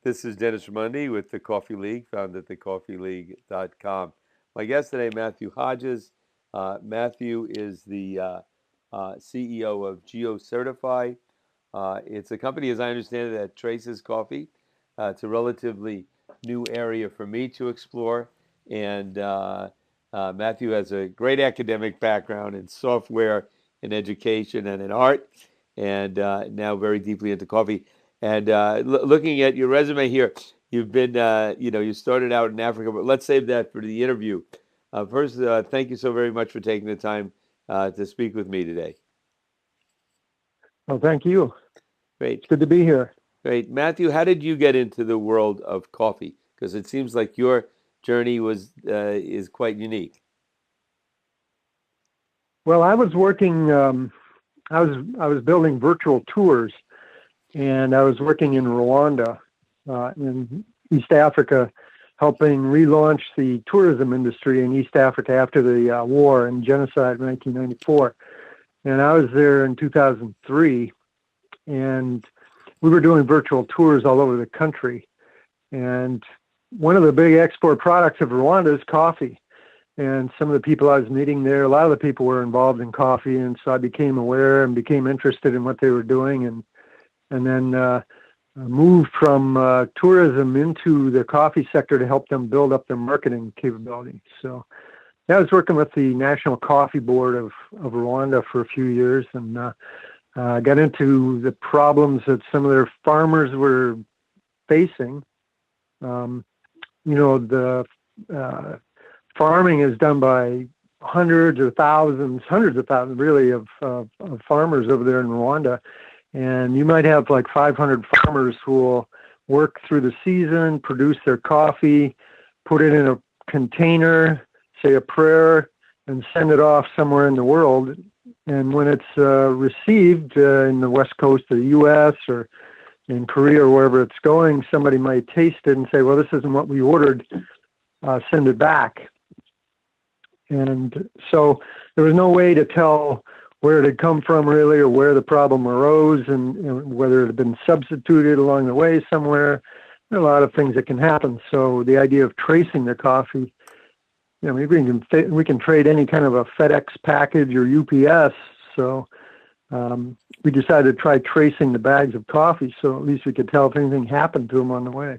This is Dennis Raimondi with the Coffee League, found at thecoffeeleague.com. My guest today, Matthew Hodges. Matthew is the CEO of GeoCertify. It's a company, as I understand it, that traces coffee. It's a relatively new area for me to explore. And Matthew has a great academic background in software, in education, and in art, and now very deeply into coffee. And looking at your resume here, you've been, you started out in Africa, but let's save that for the interview. First, thank you so very much for taking the time to speak with me today. Well, thank you. Great. It's good to be here. Great. Matthew, how did you get into the world of coffee? Because it seems like your journey is quite unique. Well, I was working, I was building virtual tours, and I was working in Rwanda, in East Africa, helping relaunch the tourism industry in East Africa after the war and genocide in 1994. And I was there in 2003, and we were doing virtual tours all over the country. And one of the big export products of Rwanda is coffee. And some of the people I was meeting there, a lot of the people were involved in coffee, and so I became aware and became interested in what they were doing, and then moved from tourism into the coffee sector to help them build up their marketing capability. So I was working with the National Coffee Board of Rwanda for a few years, and got into the problems that some of their farmers were facing. The farming is done by hundreds of thousands really of farmers over there in Rwanda. And you might have like 500 farmers who will work through the season, produce their coffee, put it in a container, say a prayer, and send it off somewhere in the world. And when it's received in the west coast of the U.S. or in Korea or wherever it's going, somebody might taste it and say, well, this isn't what we ordered, send it back. And so there was no way to tell where it had come from really, or where the problem arose, and whether it had been substituted along the way somewhere. There are a lot of things that can happen. So the idea of tracing the coffee, we can trade any kind of a FedEx package or UPS. So we decided to try tracing the bags of coffee, so at least we could tell if anything happened to them on the way.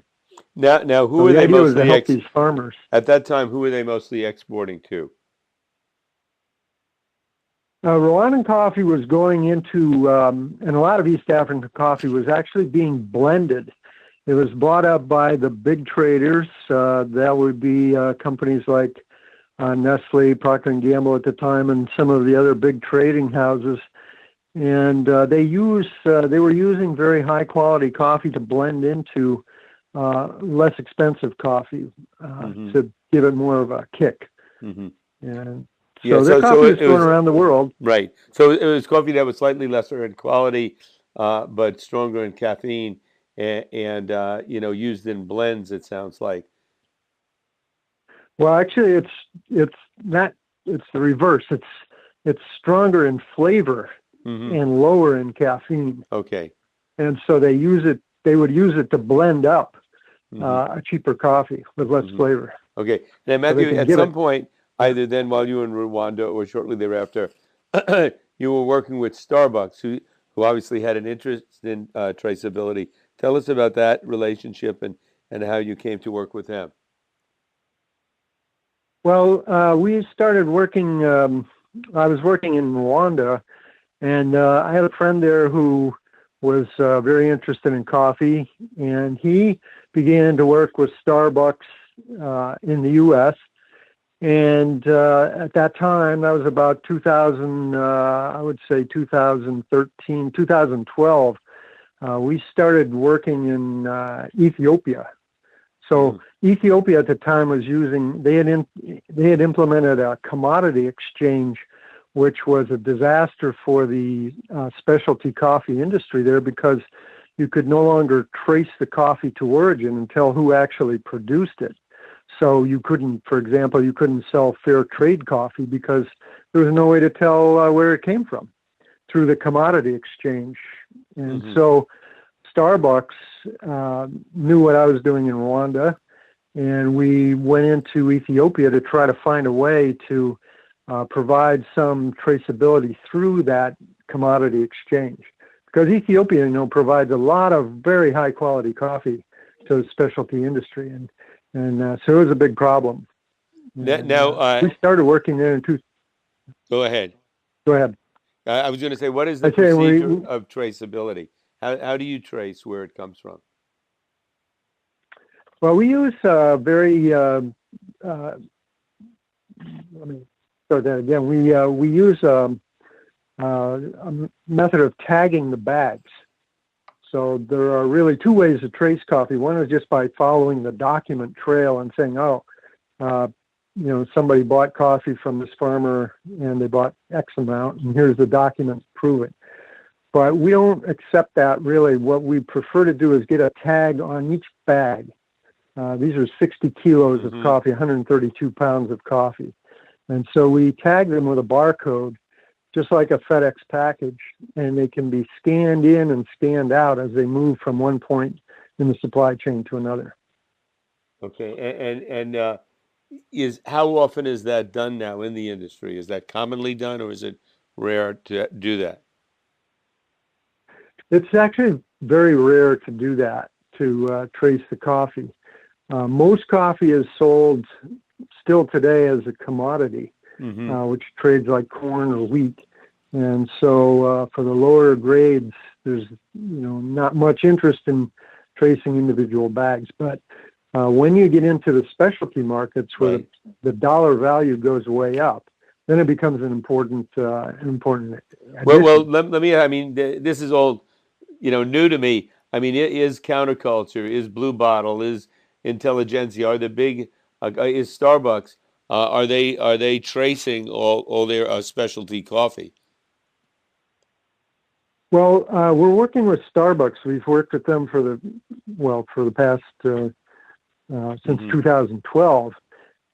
Now, who were they mostly? Help these farmers at that time? Who were they mostly exporting to? Rwandan coffee was going into, and a lot of East African coffee was actually being blended. It was bought up by the big traders. That would be companies like Nestle, Procter & Gamble at the time, and some of the other big trading houses. And they were using very high quality coffee to blend into less expensive coffee to give it more of a kick. Mm-hmm. And so coffee was going around the world. Right. So it was coffee that was slightly lesser in quality, but stronger in caffeine, and used in blends, it sounds like. Well, actually, it's the reverse. It's stronger in flavor and lower in caffeine. Okay. And so they would use it to blend up a cheaper coffee with less flavor. Okay. Now, Matthew, at some point, either then while you were in Rwanda or shortly thereafter, you were working with Starbucks, who obviously had an interest in traceability. Tell us about that relationship and how you came to work with them. Well, we started working, I was working in Rwanda, and I had a friend there who was very interested in coffee, and he began to work with Starbucks in the U.S., and at that time, that was about 2013, 2012, we started working in Ethiopia. So Ethiopia at the time was they had implemented a commodity exchange, which was a disaster for the specialty coffee industry there, because you could no longer trace the coffee to origin and tell who actually produced it. So you couldn't, for example, sell fair trade coffee because there was no way to tell where it came from through the commodity exchange. And so Starbucks knew what I was doing in Rwanda, and we went into Ethiopia to try to find a way to provide some traceability through that commodity exchange. Because Ethiopia, provides a lot of very high quality coffee to the specialty industry, and so it was a big problem. Now, we started working there in two. Go ahead. Go ahead. I was going to say, what is the procedure of traceability? How do you trace where it comes from? Well, we use very. Let me start that again. We use a method of tagging the bags. So there are really two ways to trace coffee. One is just by following the document trail and saying, somebody bought coffee from this farmer and they bought X amount, and here's the document to prove it. But we don't accept that really. What we prefer to do is get a tag on each bag. These are 60 kilos of coffee, 132 pounds of coffee. And so we tag them with a barcode, just like a FedEx package, and they can be scanned in and scanned out as they move from one point in the supply chain to another. Okay, and how often is that done now in the industry? Is that commonly done, or is it rare to do that? It's actually very rare to do that, to trace the coffee. Most coffee is sold still today as a commodity, which trades like corn or wheat. And so for the lower grades, there's not much interest in tracing individual bags. But when you get into the specialty markets where the dollar value goes way up, then it becomes an important addition. Well, let me. I mean, this is all new to me. I mean, it is counterculture, is Blue Bottle, is Intelligentsia, are the big, is Starbucks. Are they tracing all their specialty coffee? Well, we're working with Starbucks. We've worked with them for the past since 2012,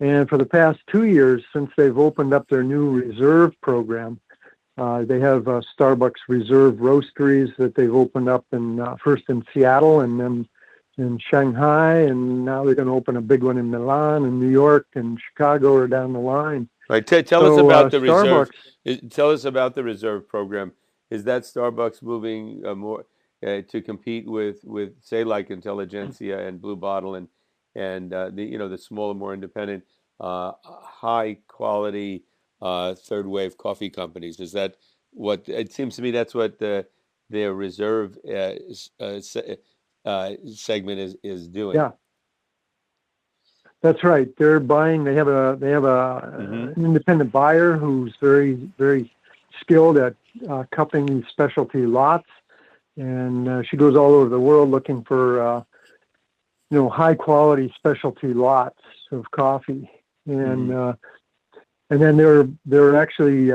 and for the past 2 years since they've opened up their new reserve program. They have Starbucks Reserve Roasteries that they've opened up first in Seattle and then in Shanghai, and now they're going to open a big one in Milan and New York and Chicago are down the line. Right. Tell us about the Reserve. Tell us about the Reserve program. Is that Starbucks moving more to compete with say like Intelligentsia and Blue Bottle and the smaller, more independent, high quality third wave coffee companies? Is that what it seems to me? That's what their Reserve segment is doing. Yeah, that's right. They're buying. They have an independent buyer who's very, very skilled at cupping these specialty lots, and she goes all over the world looking for high quality specialty lots of coffee, and then they're actually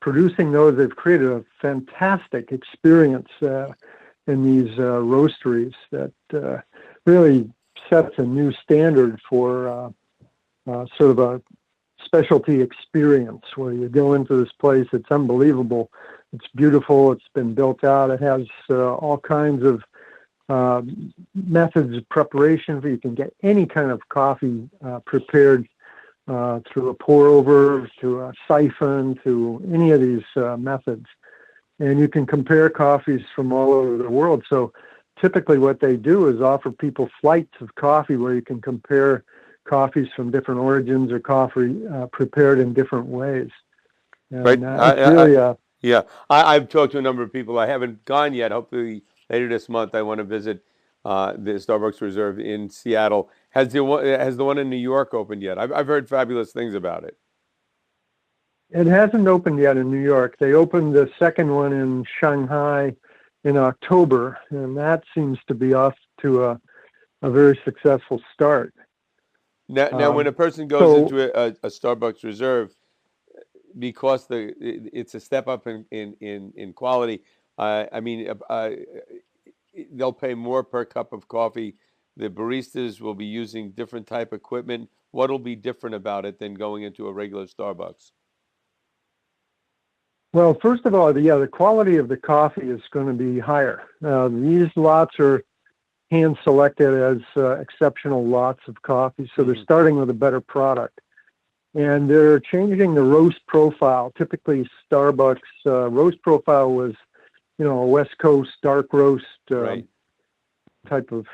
producing those. They've created a fantastic experience in these roasteries that really sets a new standard for sort of a specialty experience where you go into this place. It's unbelievable. It's beautiful. It's been built out. It has all kinds of methods of preparation. You can get any kind of coffee prepared through a pour over, to a siphon, to any of these methods. And you can compare coffees from all over the world. So typically what they do is offer people flights of coffee where you can compare coffees from different origins or coffee prepared in different ways. And, right. Yeah. I've talked to a number of people. I haven't gone yet. Hopefully later this month I want to visit the Starbucks Reserve in Seattle. Has the one in New York opened yet? I've heard fabulous things about it. It hasn't opened yet in New York. They opened the second one in Shanghai in October, and that seems to be off to a very successful start. Now when a person goes into a Starbucks Reserve, because it's a step up in quality, they'll pay more per cup of coffee. The baristas will be using different type equipment. What will be different about it than going into a regular Starbucks? Well, first of all, the quality of the coffee is going to be higher. These lots are hand selected as exceptional lots of coffee, so they're starting with a better product. And they're changing the roast profile. Typically, Starbucks roast profile was, a West Coast dark roast Right. type of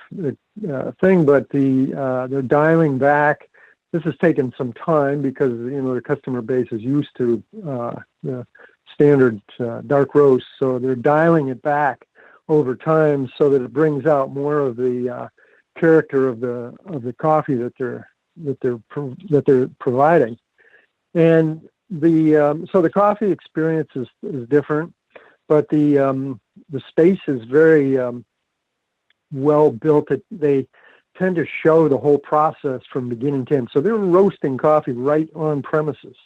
thing, but they're dialing back. This has taken some time because their customer base is used to the standard dark roast, so they're dialing it back over time so that it brings out more of the character of the coffee that they're providing. And so the coffee experience is different, but the space is very well built. They tend to show the whole process from beginning to end. So they're roasting coffee right on premises,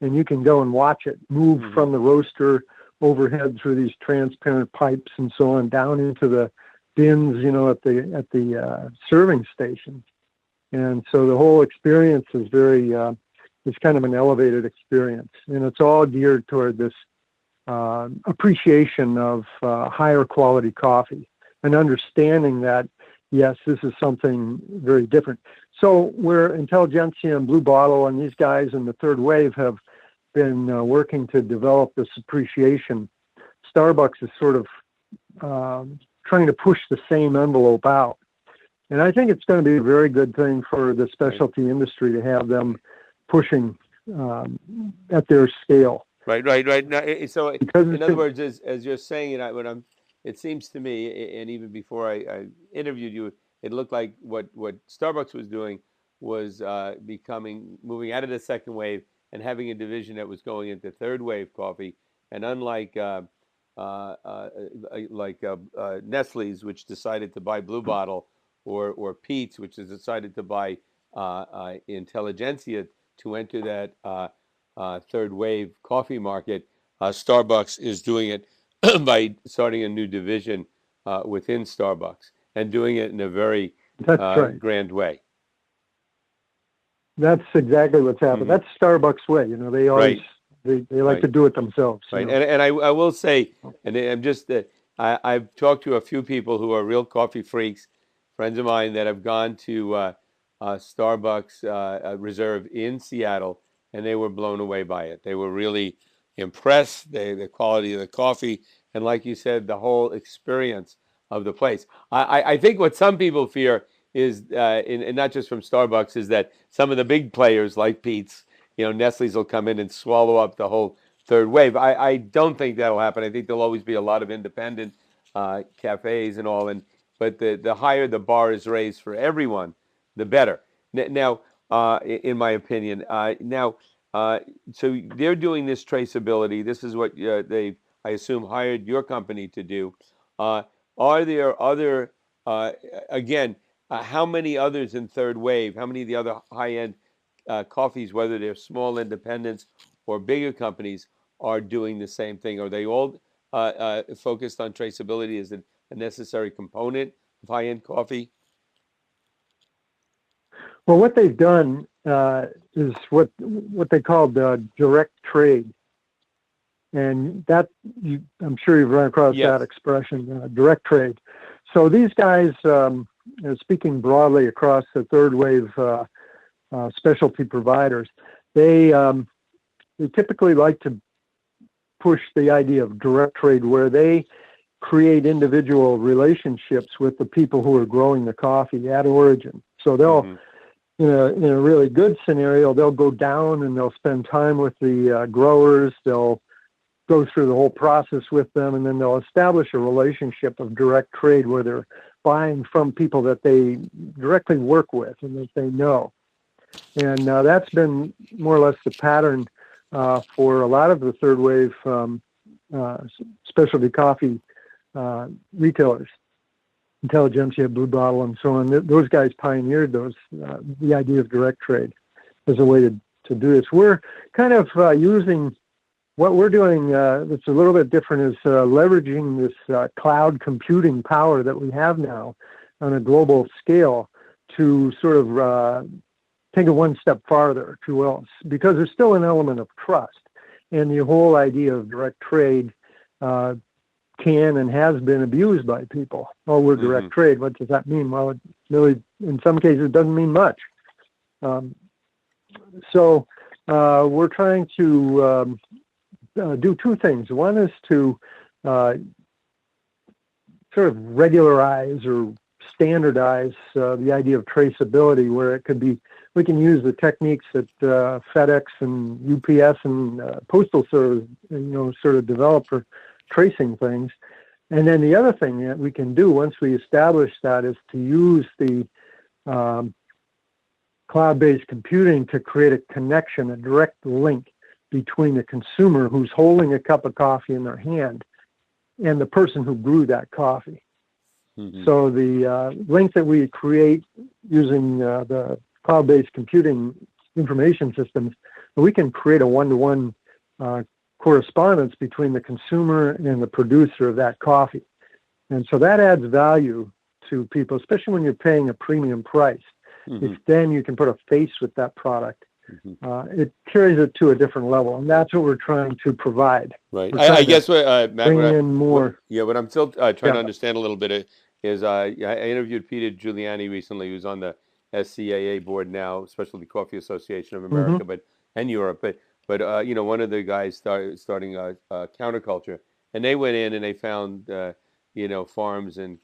and you can go and watch it move from the roaster overhead through these transparent pipes and so on down into the bins, at the serving station. And so the whole experience is it's kind of an elevated experience, and it's all geared toward this appreciation of higher quality coffee and understanding that, yes, this is something very different. So where Intelligentsia and Blue Bottle and these guys in the third wave have been working to develop this appreciation, Starbucks is sort of trying to push the same envelope out. And I think it's going to be a very good thing for the specialty industry to have them pushing at their scale. Right. Now, so, in other words, as you're saying it, it seems to me, and even before I interviewed you, it looked like what Starbucks was doing was moving out of the second wave and having a division that was going into third wave coffee. And unlike Nestle's, which decided to buy Blue Bottle, or Pete's, which has decided to buy Intelligentsia to enter that third wave coffee market, Starbucks is doing it by starting a new division within Starbucks and doing it in a very grand way. That's exactly what's happened. That's Starbucks' way. They always they like to do it themselves. Right, and I will say, and I'm just I've talked to a few people who are real coffee freaks, friends of mine that have gone to Starbucks Reserve in Seattle, and they were blown away by it. They were really impressed. The quality of the coffee, and like you said, the whole experience of the place. I think what some people fear is, and not just from Starbucks, is that some of the big players like Pete's, Nestle's will come in and swallow up the whole third wave. I don't think that'll happen. I think there'll always be a lot of independent cafes and all, but the higher the bar is raised for everyone, the better. Now, in my opinion, so they're doing this traceability. This is what they, I assume, hired your company to do. Are there other, again, how many others in third wave? How many of the other high-end coffees, whether they're small independents or bigger companies, are doing the same thing? Are they all focused on traceability as a necessary component of high-end coffee? Well, what they've done is what they call the direct trade, and that I'm sure you've run across that expression, direct trade. So these guys, speaking broadly across the third wave specialty providers, they typically like to push the idea of direct trade, where they create individual relationships with the people who are growing the coffee at origin. So they'll, in a really good scenario, they'll go down and they'll spend time with the growers. They'll go through the whole process with them, and then they'll establish a relationship of direct trade where they're buying from people that they directly work with and that they know. And that's been more or less the pattern for a lot of the third wave specialty coffee retailers, Intelligentsia, Blue Bottle, and so on. Those guys pioneered the idea of direct trade as a way to do this. We're kind of using what we're doing that's a little bit different, is leveraging this cloud computing power that we have now on a global scale to sort of take it one step farther, if you will, because there's still an element of trust. And the whole idea of direct trade can and has been abused by people. Oh, we're direct trade. What does that mean? Well, it really, in some cases, it doesn't mean much. So we're trying to do two things. One is to sort of regularize or standardize the idea of traceability, where it could be, we can use the techniques that FedEx and UPS and Postal Service, sort of develop for tracing things. And then the other thing that we can do once we establish that is to use the cloud-based computing to create a connection, a direct link between the consumer who's holding a cup of coffee in their hand and the person who brewed that coffee. So the link that we create using the cloud-based computing information systems, we can create a one-to-one correspondence between the consumer and the producer of that coffee. And so that adds value to people, especially when you're paying a premium price. If then you can put a face with that product, it carries it to a different level, and that's what we're trying to provide. Right. I guess what Matt, bring in more. What I'm still trying to understand a little bit is I interviewed Peter Giuliani recently, who's on the SCAA board now, Specialty Coffee Association of America, and Europe. But one of the guys starting Counterculture, and they went in and they found farms in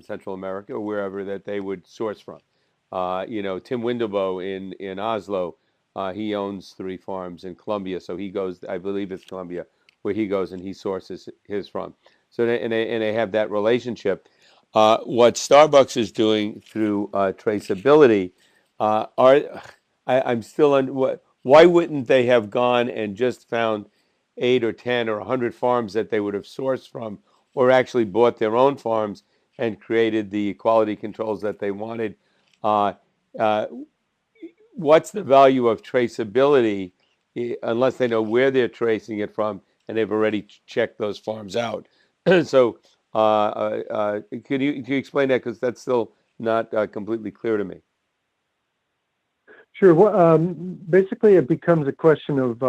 Central America or wherever that they would source from. Tim Windebo in Oslo, he owns 3 farms in Colombia, so he goes, I believe it's Colombia, where he goes and he sources his from. So they have that relationship. What Starbucks is doing through traceability, I'm still on. Why wouldn't they have gone and just found 8 or 10 or 100 farms that they would have sourced from, or actually bought their own farms and created the quality controls that they wanted? What's the value of traceability unless they know where they're tracing it from and they've already checked those farms out? So can you explain that, because that's still not completely clear to me? Sure. Well, basically, it becomes a question of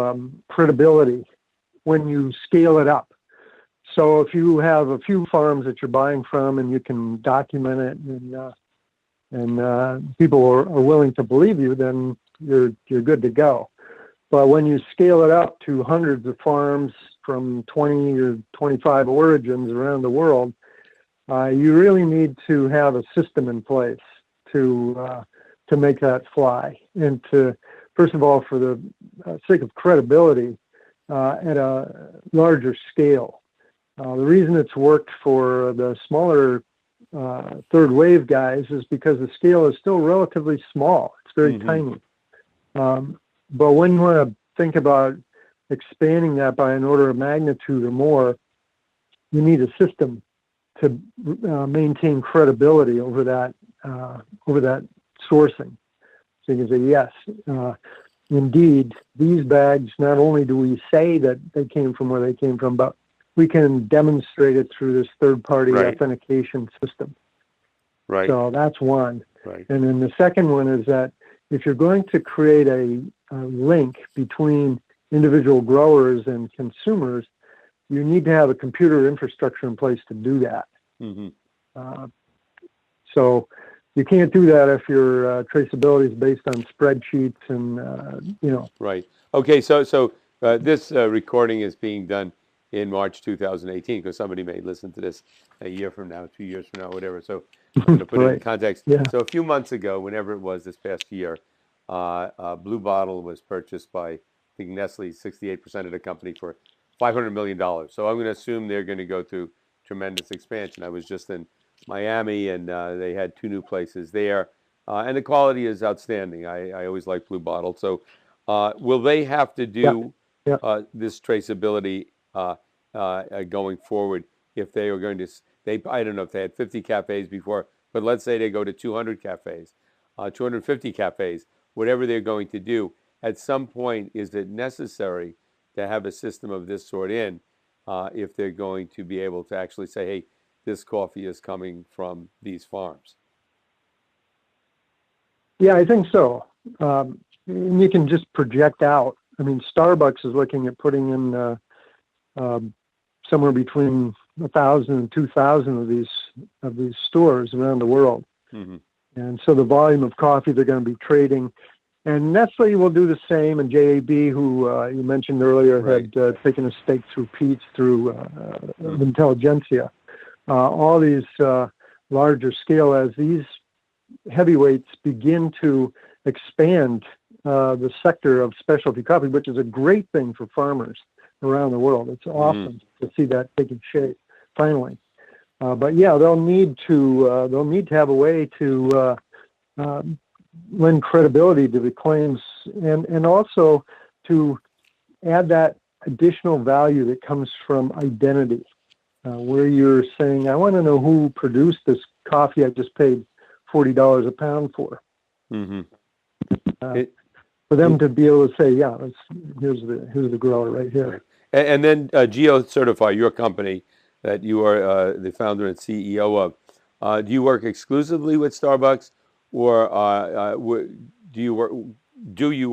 credibility when you scale it up. So if you have a few farms that you're buying from and you can document it and people are willing to believe you, then you're good to go. But when you scale it up to hundreds of farms from 20 or 25 origins around the world, you really need to have a system in place to make that fly. And to, first of all, for the sake of credibility, at a larger scale. The reason it's worked for the smaller third wave guys is because the scale is still relatively small. It's very tiny. But when you want to think about expanding that by an order of magnitude or more, you need a system to maintain credibility over that sourcing. So you can say, yes, indeed, these bags, not only do we say that they came from where they came from, but we can demonstrate it through this third-party authentication system. Right. So that's one. Right. And then the second one is that if you're going to create a link between individual growers and consumers, you need to have a computer infrastructure in place to do that. So you can't do that if your traceability is based on spreadsheets and, Right. Okay, so this recording is being done in March 2018, because somebody may listen to this a year from now, 2 years from now, whatever. So I'm going to put it in context. Yeah. So a few months ago, whenever it was this past year, Blue Bottle was purchased by, I think, Nestle, 68% of the company, for $500 million. So I'm going to assume they're going to go through tremendous expansion. I was just in Miami, and they had 2 new places there. And the quality is outstanding. I always like Blue Bottle. So will they have to do this traceability going forward if they are going to, I don't know if they had 50 cafes before, but let's say they go to 200 cafes, 250 cafes, whatever they're going to do. At some point, is it necessary to have a system of this sort in if they're going to be able to actually say, hey, this coffee is coming from these farms? Yeah, I think so. You can just project out I mean, Starbucks is looking at putting in somewhere between 1,000 and 2,000 of these stores around the world. Mm-hmm. And so the volume of coffee they're going to be trading. And Nestle will do the same, and JAB, who you mentioned earlier, Right. had taken a stake through Pete's, through Intelligentsia. All these larger scale, as these heavyweights begin to expand the sector of specialty coffee, which is a great thing for farmers around the world. It's awesome to see that taking shape finally. But yeah, they'll need to have a way to lend credibility to the claims, and also to add that additional value that comes from identity, where you're saying, I want to know who produced this coffee I just paid $40 a pound for. Mm-hmm. For them to be able to say, yeah, here's the grower right here. And then GeoCertify, your company that you are the founder and CEO of, do you work exclusively with Starbucks, or do you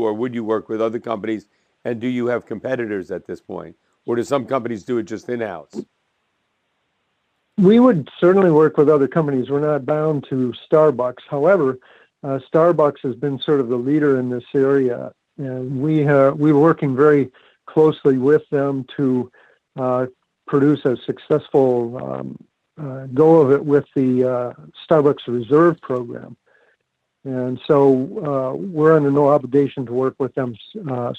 or would you work with other companies, and do you have competitors at this point, or do some companies do it just in-house? We would certainly work with other companies. We're not bound to Starbucks. However, Starbucks has been sort of the leader in this area, and we're working very closely with them to produce a successful go of it with the Starbucks Reserve program. And so we're under no obligation to work with them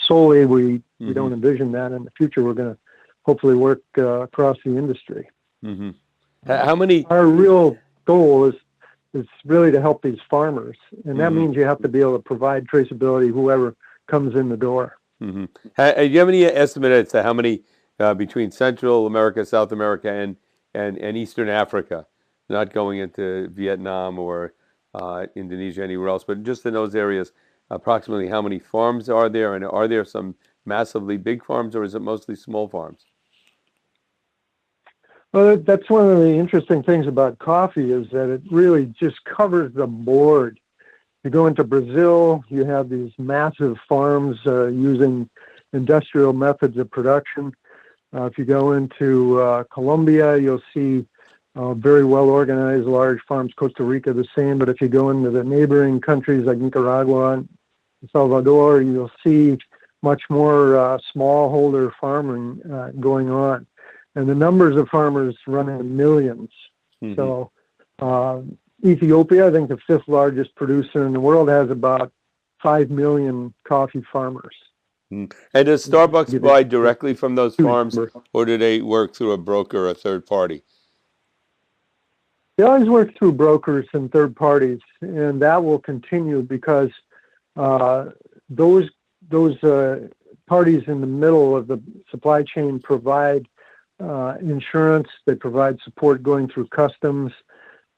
solely. We don't envision that in the future. We're going to hopefully work across the industry. Mm-hmm. How many? Our real goal is really to help these farmers, and that means you have to be able to provide traceability whoever comes in the door. Mm-hmm. Do you have any estimate as to how many between Central America, South America, and Eastern Africa, not going into Vietnam or Indonesia, anywhere else, but just in those areas, approximately how many farms are there, and are there some massively big farms, or is it mostly small farms? Well, that's one of the interesting things about coffee, is that it really just covers the board. You go into Brazil, you have these massive farms using industrial methods of production. If you go into Colombia, you'll see very well organized large farms. Costa Rica, the same. But if you go into the neighboring countries like Nicaragua and El Salvador, you'll see much more smallholder farming going on. And the numbers of farmers run in millions. Mm-hmm. So Ethiopia, I think the 5th largest producer in the world, has about 5 million coffee farmers. Mm. And does Starbucks buy directly from those farms, or do they work through a broker or a third party? They always work through brokers and third parties, and that will continue because those parties in the middle of the supply chain provide insurance, they provide support going through customs,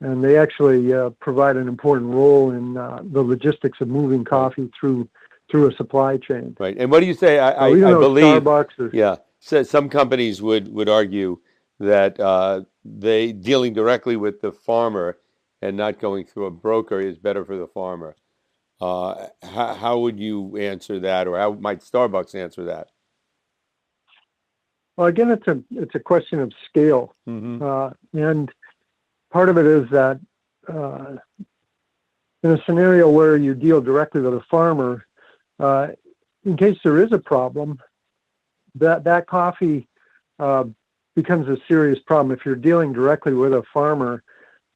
and they actually provide an important role in the logistics of moving coffee through a supply chain. Right. And what do you say? I believe Starbucks so some companies would argue that they dealing directly with the farmer and not going through a broker is better for the farmer. How would you answer that, or how might Starbucks answer that? Well, again, it's a question of scale, and part of it is that in a scenario where you deal directly with a farmer, in case there is a problem, that coffee becomes a serious problem. If you're dealing directly with a farmer,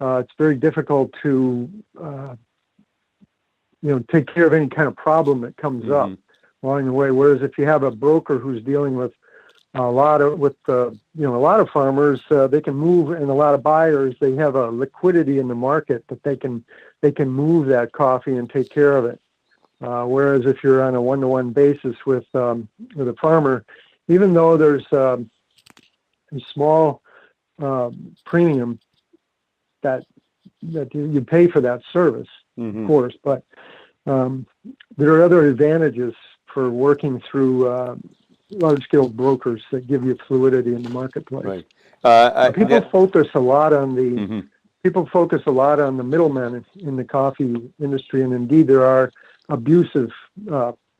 it's very difficult to take care of any kind of problem that comes up along the way. Whereas if you have a broker who's dealing with a lot of farmers, they can move, and a lot of buyers, they have a liquidity in the market that they can move that coffee and take care of it. Whereas if you're on a one-to-one basis with a farmer, even though there's a small premium that you pay for that service, of course, but there are other advantages for working through large-scale brokers that give you fluidity in the marketplace. Right. People focus a lot on the middlemen in the coffee industry, and indeed there are abusive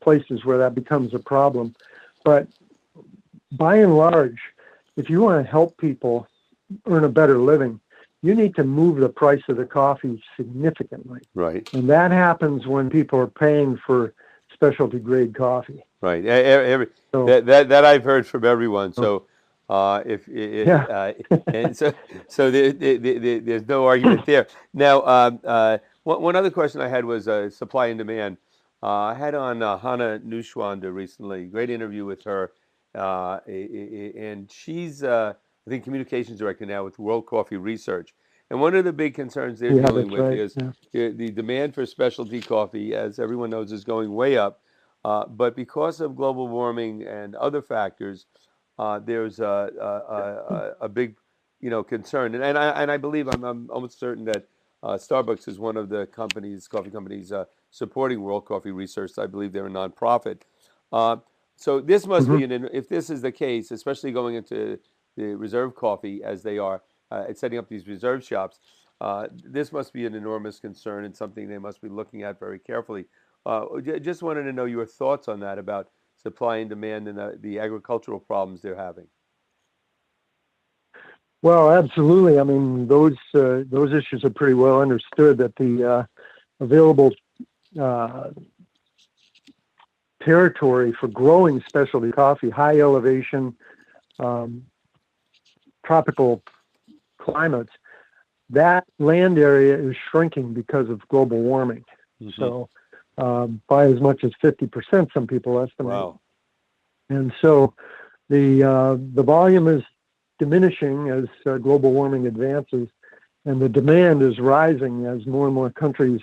places where that becomes a problem. But by and large, if you want to help people earn a better living, you need to move the price of the coffee significantly. Right. And that happens when people are paying for specialty grade coffee. Right. So, That I've heard from everyone. So yeah. and so there's no argument there. Now, one other question I had was supply and demand. I had on Hannah Nushwanda recently. Great interview with her, and she's I think communications director now with World Coffee Research. And one of the big concerns they're Yeah, dealing that's with right. is Yeah. the demand for specialty coffee, as everyone knows, is going way up. But because of global warming and other factors, there's a big, concern. And I believe I'm almost certain that Starbucks is one of the coffee companies, supporting World Coffee Research. I believe they're a nonprofit. So this must Hmm. be if this is the case, especially going into the reserve coffee as they are, setting up these reserve shops. This must be an enormous concern and something they must be looking at very carefully. Just wanted to know your thoughts on that about supply and demand and the agricultural problems they're having. Well, absolutely. I mean, those issues are pretty well understood. That the available uh, territory for growing specialty coffee, high elevation, um, tropical climates, that land area is shrinking because of global warming. Mm-hmm. So, by as much as 50%, some people estimate. Wow. And so the volume is diminishing as global warming advances, and the demand is rising as more and more countries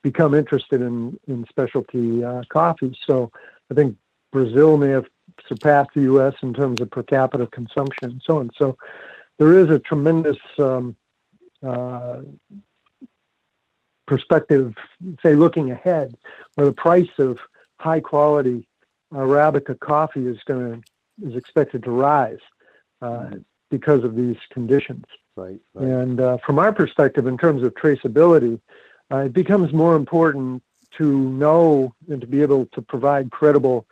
become interested in specialty coffee. So I think Brazil may have surpassed the U.S. in terms of per capita consumption and so on. So there is a tremendous perspective, say, looking ahead, where the price of high quality Arabica coffee is expected to rise because of these conditions. Right. And from our perspective, in terms of traceability, it becomes more important to know and to be able to provide credible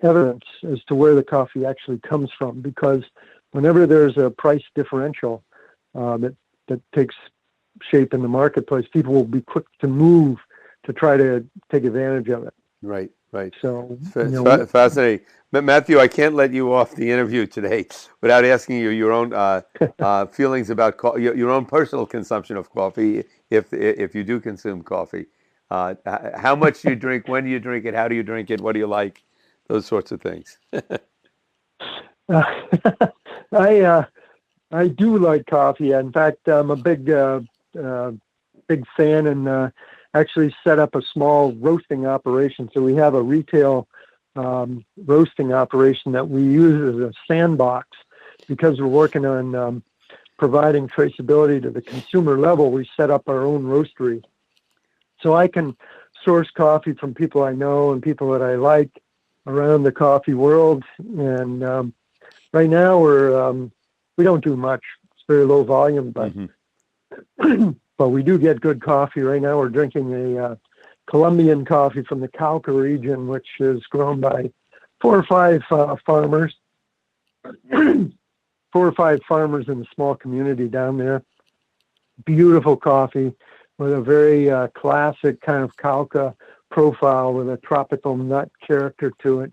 evidence as to where the coffee actually comes from, because whenever there's a price differential that takes shape in the marketplace, people will be quick to move to try to take advantage of it. Right. So, It's fascinating. But Matthew, I can't let you off the interview today without asking you your own feelings about your own personal consumption of coffee, if you do consume coffee. How much do you drink? When do you drink it? How do you drink it? What do you like? Those sorts of things. I do like coffee. In fact, I'm a big fan, and actually set up a small roasting operation. So we have a retail roasting operation that we use as a sandbox, because we're working on providing traceability to the consumer level. We set up our own roastery, so I can source coffee from people I know and people that I like around the coffee world. And right now we don't do much. It's very low volume, but but we do get good coffee. Right now we're drinking a Colombian coffee from the Cauca region, which is grown by four or five farmers in a small community down there. Beautiful coffee with a very classic kind of Cauca profile with a tropical nut character to it.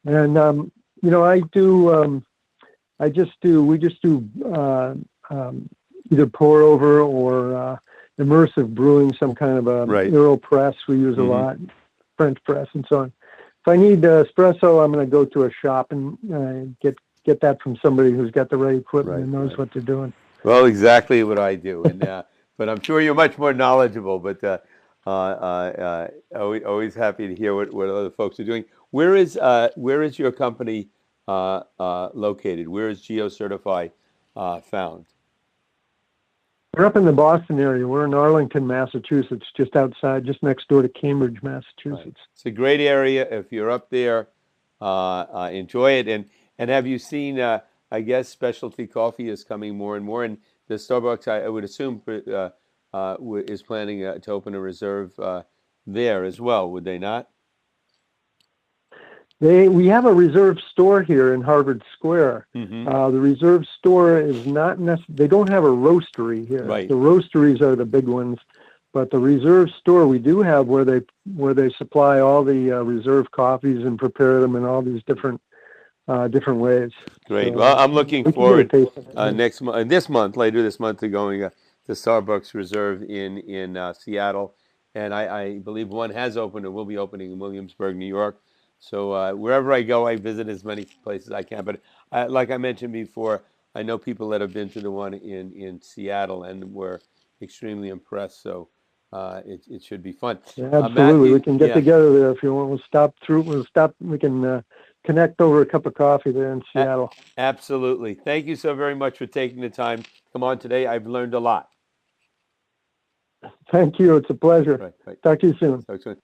And we just do either pour over or immersive brewing, some kind of a AeroPress we use a lot, French press and so on. If I need espresso, I'm going to go to a shop and get that from somebody who's got the right equipment and knows what they're doing. Well, exactly what I do, and but I'm sure you're much more knowledgeable. But always happy to hear what other folks are doing. Where is your company located? Where is GeoCertify found? We're up in the Boston area. We're in Arlington, Massachusetts, just next door to Cambridge, Massachusetts. Right. It's a great area. If you're up there, enjoy it. And have you seen? I guess specialty coffee is coming more and more, and the Starbucks, I would assume, is planning to open a reserve there as well. Would they not? We have a reserve store here in Harvard Square. Mm-hmm. The reserve store is not they don't have a roastery here. Right. The roasteries are the big ones, but the reserve store we do have where they supply all the reserve coffees and prepare them in all these different ways. Great. So, Well, I'm looking we can forward get a taste of it. later this month, to going to Starbucks Reserve in Seattle, and I believe one has opened and will be opening in Williamsburg, New York. So wherever I go, I visit as many places as I can. But like I mentioned before, I know people that have been to the one in Seattle and were extremely impressed. So it should be fun. Yeah, absolutely. Matthew, We can get yeah. together there if you want. We can connect over a cup of coffee there in Seattle. Absolutely. Thank you so very much for taking the time to come on today. I've learned a lot. Thank you. It's a pleasure. Right. Talk to you soon. Talk soon.